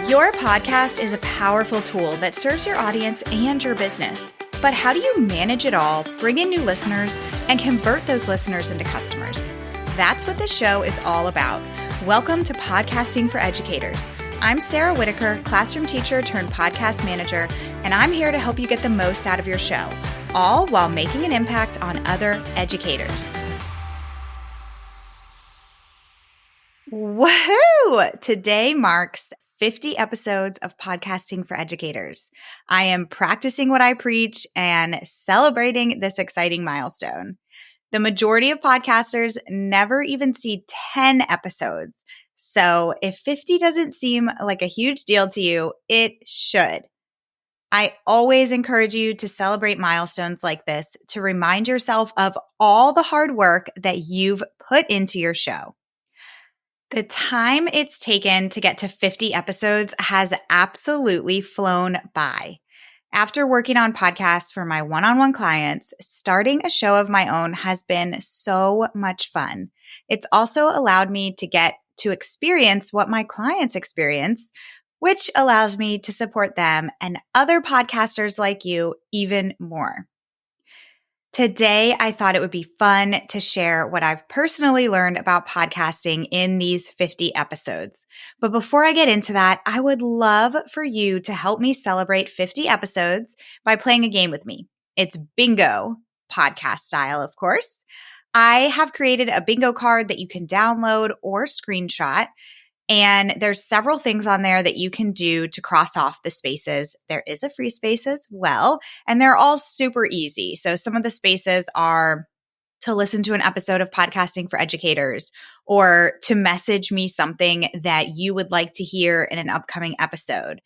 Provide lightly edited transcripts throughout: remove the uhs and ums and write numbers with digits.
Your podcast is a powerful tool that serves your audience and your business. But how do you manage it all, bring in new listeners, and convert those listeners into customers? That's what this show is all about. Welcome to Podcasting for Educators. I'm Sarah Whitaker, classroom teacher turned podcast manager, and I'm here to help you get the most out of your show, all while making an impact on other educators. Woohoo! Today marks 50 episodes of Podcasting for Educators. I am practicing what I preach and celebrating this exciting milestone. The majority of podcasters never even see 10 episodes. So if 50 doesn't seem like a huge deal to you, it should. I always encourage you to celebrate milestones like this to remind yourself of all the hard work that you've put into your show. The time it's taken to get to 50 episodes has absolutely flown by. After working on podcasts for my one-on-one clients, starting a show of my own has been so much fun. It's also allowed me to get to experience what my clients experience, which allows me to support them and other podcasters like you even more. Today, I thought it would be fun to share what I've personally learned about podcasting in these 50 episodes. But before I get into that, I would love for you to help me celebrate 50 episodes by playing a game with me. It's bingo, podcast style, of course. I have created a bingo card that you can download or screenshot. And there's several things on there that you can do to cross off the spaces. There is a free space as well, and they're all super easy. So some of the spaces are to listen to an episode of Podcasting for Educators or to message me something that you would like to hear in an upcoming episode,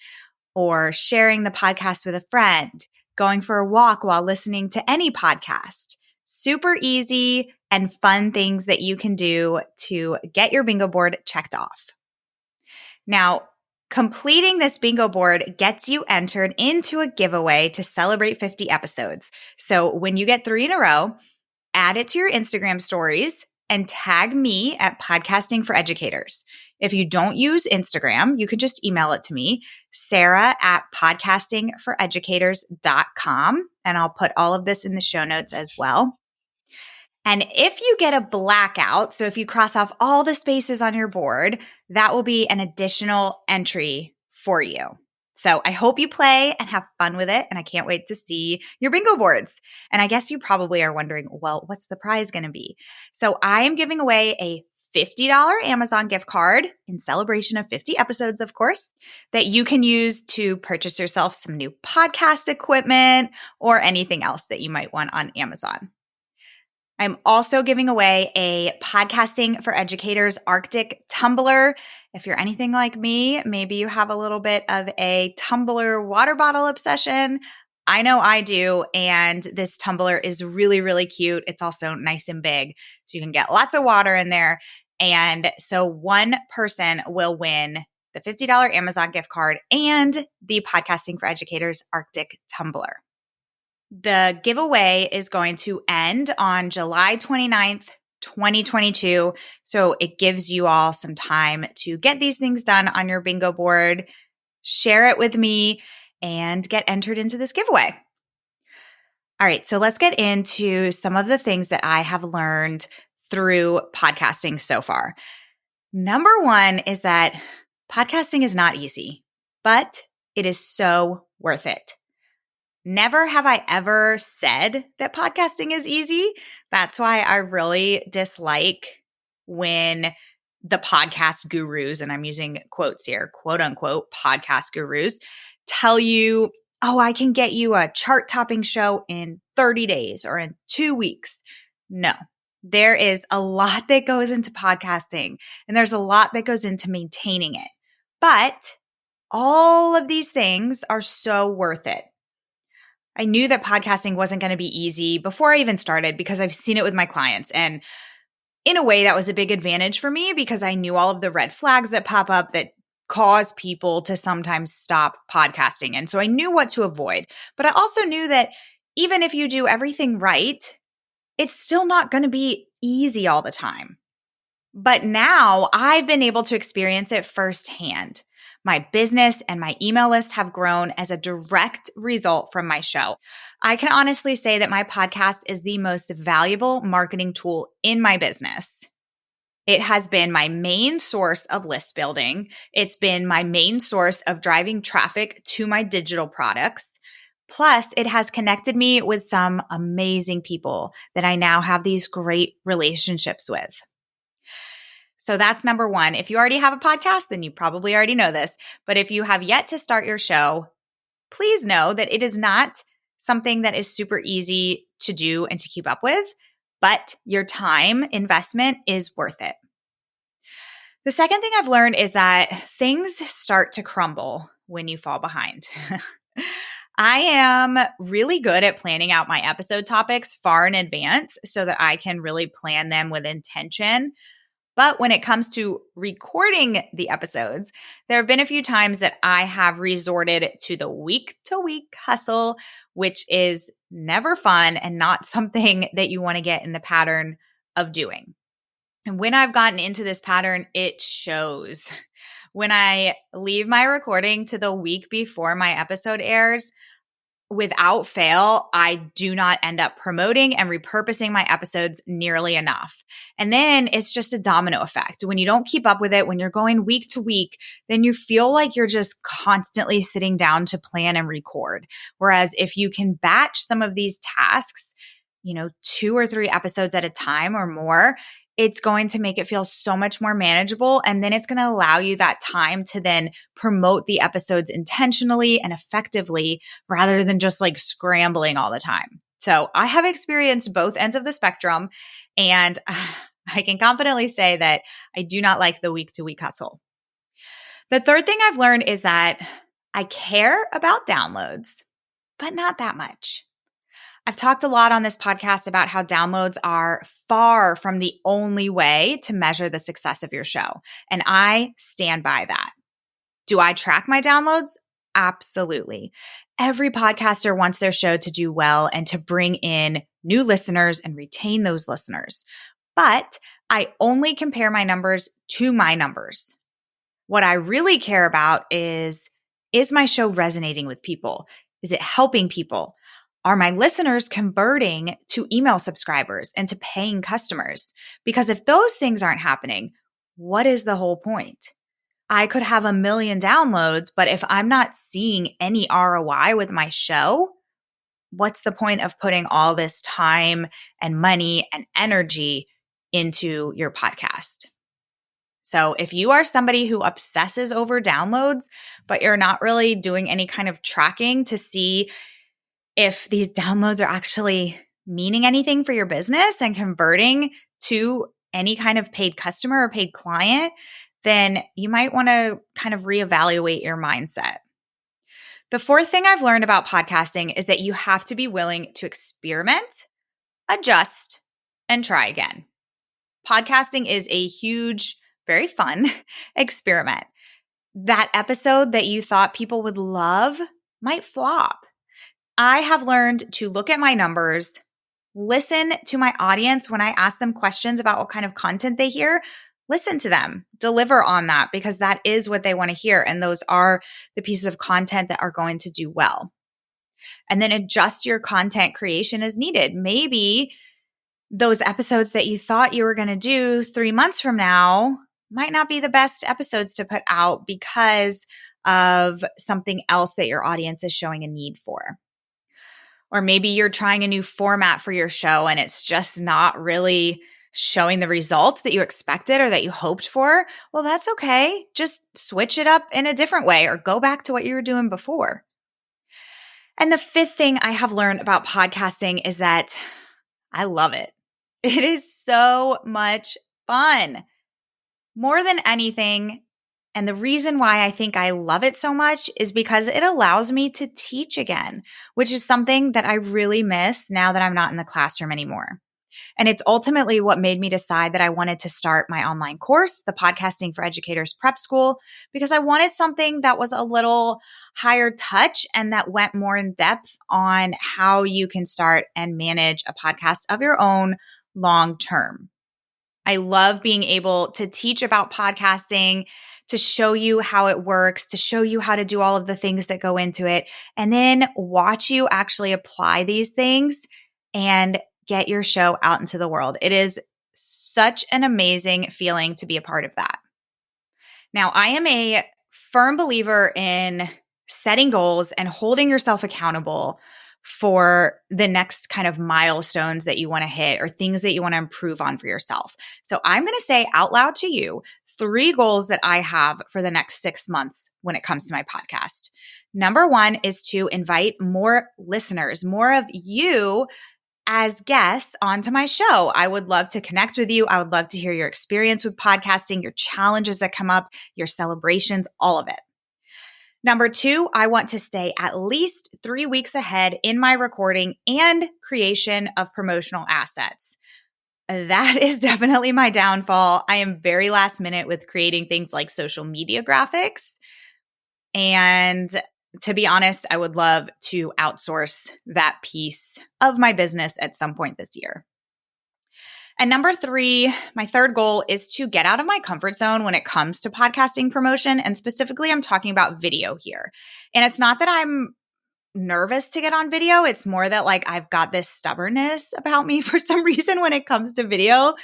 or sharing the podcast with a friend, going for a walk while listening to any podcast. Super easy and fun things that you can do to get your bingo board checked off. Now, completing this bingo board gets you entered into a giveaway to celebrate 50 episodes. So when you get 3 in a row, add it to your Instagram stories and tag me at Podcasting for Educators. If you don't use Instagram, you can just email it to me, sarah@podcastingforeducators.com, and I'll put all of this in the show notes as well. And if you get a blackout, so if you cross off all the spaces on your board, that will be an additional entry for you. So I hope you play and have fun with it, and I can't wait to see your bingo boards. And I guess you probably are wondering, well, what's the prize going to be? So I am giving away a $50 Amazon gift card in celebration of 50 episodes, of course, that you can use to purchase yourself some new podcast equipment or anything else that you might want on Amazon. I'm also giving away a Podcasting for Educators Arctic tumbler. If you're anything like me, maybe you have a little bit of a tumbler water bottle obsession. I know I do, and this tumbler is really, really cute. It's also nice and big, so you can get lots of water in there. And so one person will win the $50 Amazon gift card and the Podcasting for Educators Arctic tumbler. The giveaway is going to end on July 29th, 2022. So it gives you all some time to get these things done on your bingo board, share it with me, and get entered into this giveaway. All right, so let's get into some of the things that I have learned through podcasting so far. Number one is that podcasting is not easy, but it is so worth it. Never have I ever said that podcasting is easy. That's why I really dislike when the podcast gurus, and I'm using quotes here, quote unquote, podcast gurus, tell you, oh, I can get you a chart-topping show in 30 days or in 2 weeks. No, there is a lot that goes into podcasting, and there's a lot that goes into maintaining it. But all of these things are so worth it. I knew that podcasting wasn't going to be easy before I even started because I've seen it with my clients. And in a way, that was a big advantage for me because I knew all of the red flags that pop up that cause people to sometimes stop podcasting. And so I knew what to avoid. But I also knew that even if you do everything right, it's still not going to be easy all the time. But now I've been able to experience it firsthand. My business and my email list have grown as a direct result from my show. I can honestly say that my podcast is the most valuable marketing tool in my business. It has been my main source of list building. It's been my main source of driving traffic to my digital products. Plus, it has connected me with some amazing people that I now have these great relationships with. So that's number one. If you already have a podcast, then you probably already know this. But if you have yet to start your show, please know that it is not something that is super easy to do and to keep up with, but your time investment is worth it. The second thing I've learned is that things start to crumble when you fall behind. I am really good at planning out my episode topics far in advance so that I can really plan them with intention. But when it comes to recording the episodes, there have been a few times that I have resorted to the week-to-week hustle, which is never fun and not something that you want to get in the pattern of doing. And when I've gotten into this pattern, it shows. When I leave my recording to the week before my episode airs, without fail, I do not end up promoting and repurposing my episodes nearly enough. And then it's just a domino effect. When you don't keep up with it, when you're going week to week, then you feel like you're just constantly sitting down to plan and record. Whereas if you can batch some of these tasks, 2 or 3 episodes at a time or more, it's going to make it feel so much more manageable. And then it's going to allow you that time to then promote the episodes intentionally and effectively rather than just like scrambling all the time. So I have experienced both ends of the spectrum, and I can confidently say that I do not like the week-to-week hustle. The third thing I've learned is that I care about downloads, but not that much. I've talked a lot on this podcast about how downloads are far from the only way to measure the success of your show, and I stand by that. Do I track my downloads? Absolutely. Every podcaster wants their show to do well and to bring in new listeners and retain those listeners. But I only compare my numbers to my numbers. What I really care about is my show resonating with people? Is it helping people? Are my listeners converting to email subscribers and to paying customers? Because if those things aren't happening, what is the whole point? I could have 1 million downloads, but if I'm not seeing any ROI with my show, what's the point of putting all this time and money and energy into your podcast? So if you are somebody who obsesses over downloads, but you're not really doing any kind of tracking to see if these downloads are actually meaning anything for your business and converting to any kind of paid customer or paid client, then you might want to kind of reevaluate your mindset. The fourth thing I've learned about podcasting is that you have to be willing to experiment, adjust, and try again. Podcasting is a huge, very fun experiment. That episode that you thought people would love might flop. I have learned to look at my numbers, listen to my audience when I ask them questions about what kind of content they hear, listen to them, deliver on that because that is what they want to hear. And those are the pieces of content that are going to do well. And then adjust your content creation as needed. Maybe those episodes that you thought you were going to do 3 months from now might not be the best episodes to put out because of something else that your audience is showing a need for. Or maybe you're trying a new format for your show and it's just not really showing the results that you expected or that you hoped for. Well, that's okay. Just switch it up in a different way or go back to what you were doing before. And the fifth thing I have learned about podcasting is that I love it. It is so much fun. More than anything, and the reason why I think I love it so much is because it allows me to teach again, which is something that I really miss now that I'm not in the classroom anymore. And it's ultimately what made me decide that I wanted to start my online course, the Podcasting for Educators Prep School, because I wanted something that was a little higher touch and that went more in depth on how you can start and manage a podcast of your own long term. I love being able to teach about podcasting, to show you how it works, to show you how to do all of the things that go into it, and then watch you actually apply these things and get your show out into the world. It is such an amazing feeling to be a part of that. Now, I am a firm believer in setting goals and holding yourself accountable for the next kind of milestones that you want to hit or things that you want to improve on for yourself. So I'm going to say out loud to you 3 goals that I have for the next 6 months when it comes to my podcast. Number 1 is to invite more listeners, more of you as guests onto my show. I would love to connect with you. I would love to hear your experience with podcasting, your challenges that come up, your celebrations, all of it. Number 2, I want to stay at least 3 weeks ahead in my recording and creation of promotional assets. That is definitely my downfall. I am very last minute with creating things like social media graphics. And to be honest, I would love to outsource that piece of my business at some point this year. And number 3, my third goal is to get out of my comfort zone when it comes to podcasting promotion. And specifically, I'm talking about video here. And it's not that I'm nervous to get on video. It's more that like I've got this stubbornness about me for some reason when it comes to video.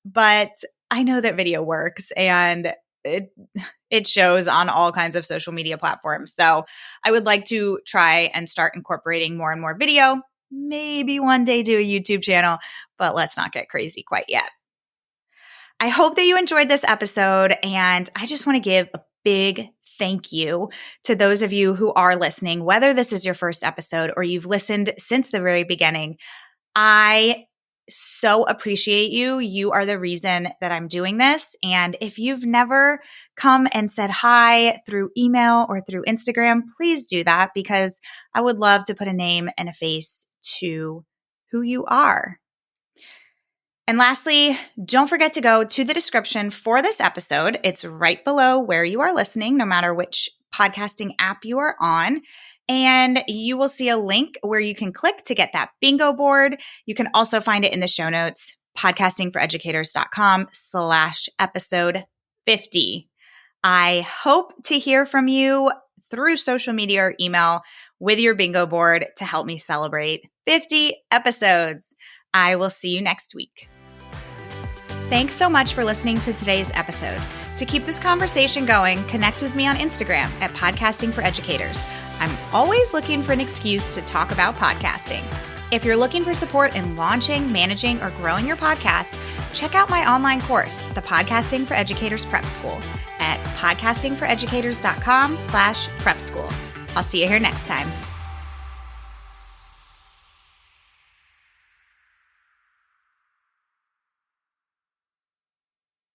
But I know that video works and it shows on all kinds of social media platforms. So I would like to try and start incorporating more and more video. Maybe one day do a YouTube channel, but let's not get crazy quite yet. I hope that you enjoyed this episode, and I just want to give a big thank you to those of you who are listening, whether this is your first episode or you've listened since the very beginning. I so appreciate you. You are the reason that I'm doing this. And if you've never come and said hi through email or through Instagram, please do that, because I would love to put a name and a face to who you are. And lastly, don't forget to go to the description for this episode. It's right below where you are listening, no matter which podcasting app you are on. And you will see a link where you can click to get that bingo board. You can also find it in the show notes, podcastingforeducators.com/episode 50. I hope to hear from you through social media or email with your bingo board to help me celebrate 50 episodes. I will see you next week. Thanks so much for listening to today's episode. To keep this conversation going, connect with me on Instagram at Podcasting for Educators. I'm always looking for an excuse to talk about podcasting. If you're looking for support in launching, managing, or growing your podcast, check out my online course, the Podcasting for Educators Prep School, at podcastingforeducators.com/prep school. I'll see you here next time.